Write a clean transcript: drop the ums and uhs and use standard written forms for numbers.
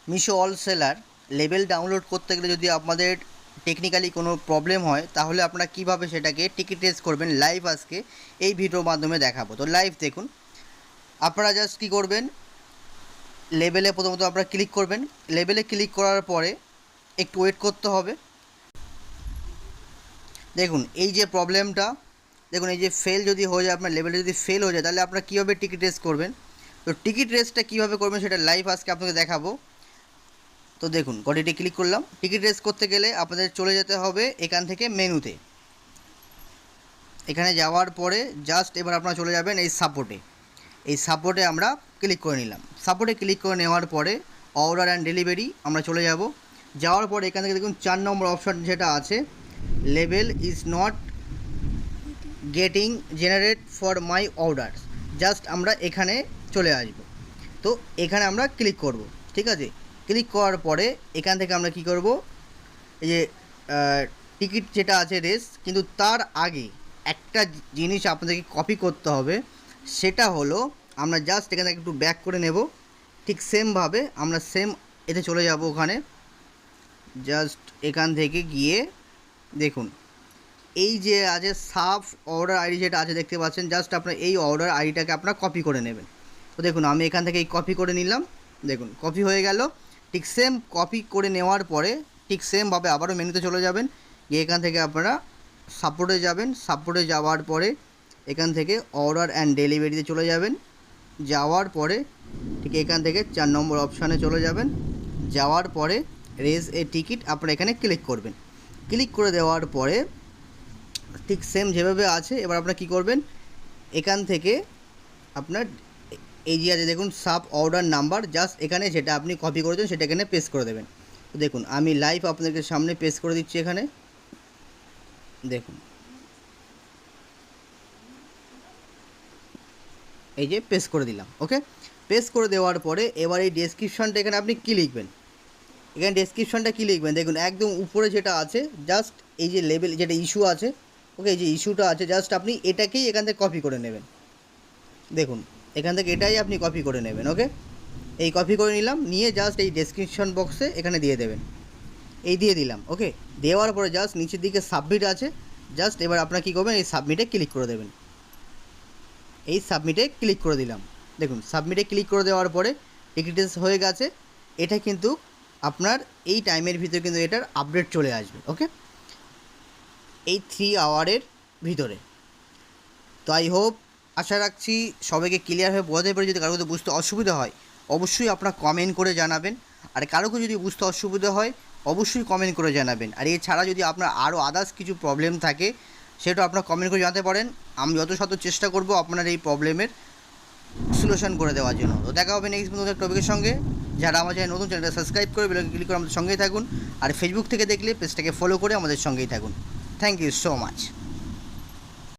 Meesho all seller label download করতে গেলে যদি আপনাদের টেকনিক্যালি কোনো প্রবলেম হয় তাহলে আপনারা কীভাবে সেটাকে টিকিট রেজ করবেন লাইভ আজকে এই ভিডিওর মাধ্যমে দেখাবো। তো লাইভ দেখুন। আপনারা জাস্ট কী করবেন, লেবেলে প্রথমত আপনারা ক্লিক করবেন। লেবেলে ক্লিক করার পরে একটু ওয়েট করতে হবে। দেখুন এই যে প্রবলেমটা, দেখুন এই যে ফেল যদি হয়ে যায়, আপনার লেভেলটা যদি ফেল হয়ে যায় তাহলে আপনারা কীভাবে টিকিট রেজ করবেন। তো টিকিট রেজটা কীভাবে করবেন সেটা লাইভ আজকে আপনাকে দেখাবো। তো দেখুন গটিতে ক্লিক করলাম। টিকিট রেজ করতে গেলে আপনাদের চলে যেতে হবে এখান থেকে মেনুতে। এখানে যাওয়ার পরে জাস্ট এবার আপনারা চলে যাবেন এই সাপোর্টে। এই সাপোর্টে আমরা ক্লিক করে নিলাম। সাপোর্টে ক্লিক করে নেওয়ার পরে অর্ডার অ্যান্ড ডেলিভারি আমরা চলে যাব। যাওয়ার পরে এখান থেকে দেখুন 4 নম্বর অপশান যেটা আছে, level is not getting generate for my orders, just আমরা এখানে চলে আসব। তো এখানে আমরা ক্লিক করব, ঠিক আছে। ক্লিক করার পরে এখান থেকে আমরা কি করব, এই যে টিকিট যেটা আছে রেস, কিন্তু তার আগে একটা জিনিস আপনাদেরকে কপি করতে হবে। সেটা হলো আমরা জাস্ট এখান থেকে একটু ব্যাক করে নেব। ঠিক সেমভাবে আমরা সেম এতে চলে যাব। ওখানে জাস্ট এখান থেকে গিয়ে দেখুন এই যে আছে সাব অর্ডার আইডি যেটা আছে দেখতে পাচ্ছেন, জাস্ট আপনার এই অর্ডার আইডিটাকে আপনারা কপি করে নেবেন। তো দেখুন আমি এখান থেকে এই কপি করে নিলাম। দেখুন কপি হয়ে গেল। ঠিক সেম কপি করে নেওয়ার পরে ঠিক সেমভাবে আবারও মেনুতে চলে যাবেন। গিয়ে এখান থেকে আপনারা সাপোর্টে যাবেন। সাপোর্টে যাওয়ার পরে এখান থেকে অর্ডার অ্যান্ড ডেলিভারিতে চলে যাবেন। যাওয়ার পরে ঠিক এখান থেকে 4 নম্বর অপশানে চলে যাবেন। যাওয়ার পরে রেজ এ টিকিট আপনারা এখানে ক্লিক করবেন। ক্লিক করে দেওয়ার পরে ঠিক সেম যেভাবে আছে এবার আপনারা কী করবেন, এখান থেকে আপনার এই যে আছে দেখুন সাব অর্ডার নাম্বার, জাস্ট এখানে যেটা আপনি কপি করেছেন সেটা এখানে পেস্ট করে দেবেন। তো দেখুন আমি লাইভ আপনাদের সামনে পেস্ট করে দিচ্ছি। এখানে দেখুন এই যে পেস্ট করে দিলাম। ওকে, পেস্ট করে দেওয়ার পরে এবার এই ডেসক্রিপশানটা এখানে আপনি কী লিখবেন, এখানে ডেসক্রিপশানটা কী লিখবেন দেখুন একদম উপরে যেটা আছে, জাস্ট এই যে লেবেল যেটা ইস্যু আছে, ওকে এই যে ইস্যুটা আছে জাস্ট আপনি এটাকেই এখান থেকে কপি করে নেবেন। দেখুন এখান থেকে এটাই আপনি কপি করে নেবেন। ওকে, এই কপি করে নিলাম, নিয়ে জাস্ট এই ডেসক্রিপশন বক্সে এখানে দিয়ে দেবেন। এই দিয়ে দিলাম। ওকে, দেওয়ার পরে জাস্ট নিচের দিকে সাবমিট আছে, জাস্ট এবার আপনারা কী করবেন, এই সাবমিটে ক্লিক করে দেবেন। এই সাবমিটে ক্লিক করে দিলাম। দেখুন সাবমিটে ক্লিক করে দেওয়ার পরে টিকিটস হয়ে গেছে। এটা কিন্তু আপনার এই টাইমের ভিতরে কিন্তু এটার আপডেট চলে আসবে। ওকে, এই 3 আওয়ারের ভিতরে। তো আই হোপ, আশা রাখছি সবাইকে ক্লিয়ারভাবে বোঝাতে পারি। যদি কারো যদি বুঝতে অসুবিধা হয় অবশ্যই আপনারা কমেন্ট করে জানাবেন। আর কারোকে যদি বুঝতে অসুবিধা হয় অবশ্যই কমেন্ট করে জানাবেন। আর এছাড়া যদি আপনার আরও আদার্স কিছু প্রবলেম থাকে সেটা আপনারা কমেন্ট করে জানাতে পারেন। আমি যথাসাধ্য চেষ্টা করব আপনার এই প্রবলেমের সলিউশন করে দেওয়ার জন্য। তো দেখা হবে নেক্সট নতুন একটা টপিকের সঙ্গে। যারা আমার চ্যানেল নতুন, চ্যানেলটা সাবস্ক্রাইব করে বেল আইকনে ক্লিক করে আমাদের সঙ্গেই থাকুন। আর ফেসবুক থেকে দেখলে পেজটাকে ফলো করে আমাদের সঙ্গেই থাকুন। Thank you so much.